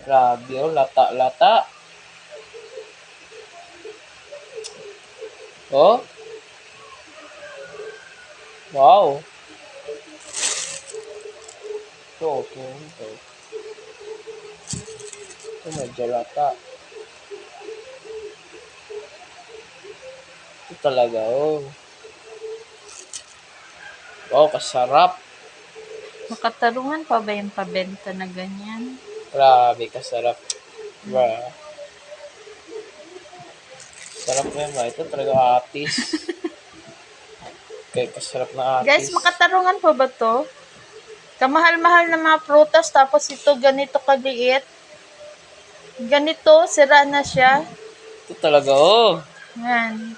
Grabe, oh. Lata-lata. Oh. Wow. Ito, okay. Ito. Ito, medyo lata. Ito talaga, oh. Wow, kasarap. Makatarungan pa ba yung pabenta na ganyan? Grabe, kasarap. Diba? Sarap na yun, ba? Ito talaga atis. Okay, kasarap na Guys, atis. makatarungan pa ba to? Kamahal-mahal na mga prutas tapos ito ganito kaliit. Ganito, sira na siya. Ito talaga, oh. Yan.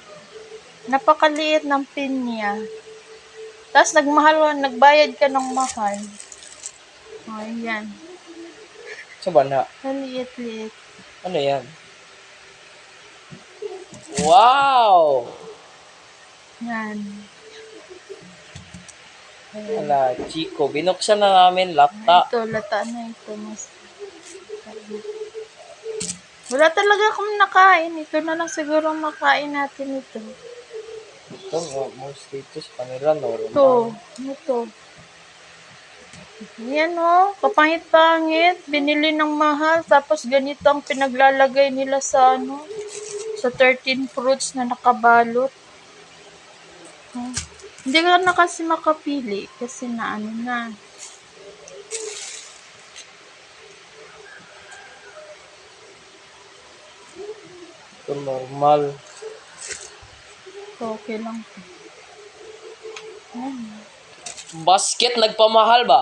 Napakaliit ng pinya. Tapos nagbayad ka ng mahal. O, yan. Sa bana. Maliit-liit. Ano yan? Wow! Yan. Ala, Chico. Binuksan na namin lata. Ito, lata na ito. Wala talaga akong nakain. Ito na lang siguro makain natin ito. Ito, mostly ito sa kanila, normal. Ito. Yan o. Kapangit-pangit. Binili ng mahal. Tapos ganito ang pinaglalagay nila sa sa 13 fruits na nakabalot. Hindi ka na kasi makapili. Kasi na. Ito, normal. Okay lang. Basket, nagpamahal ba?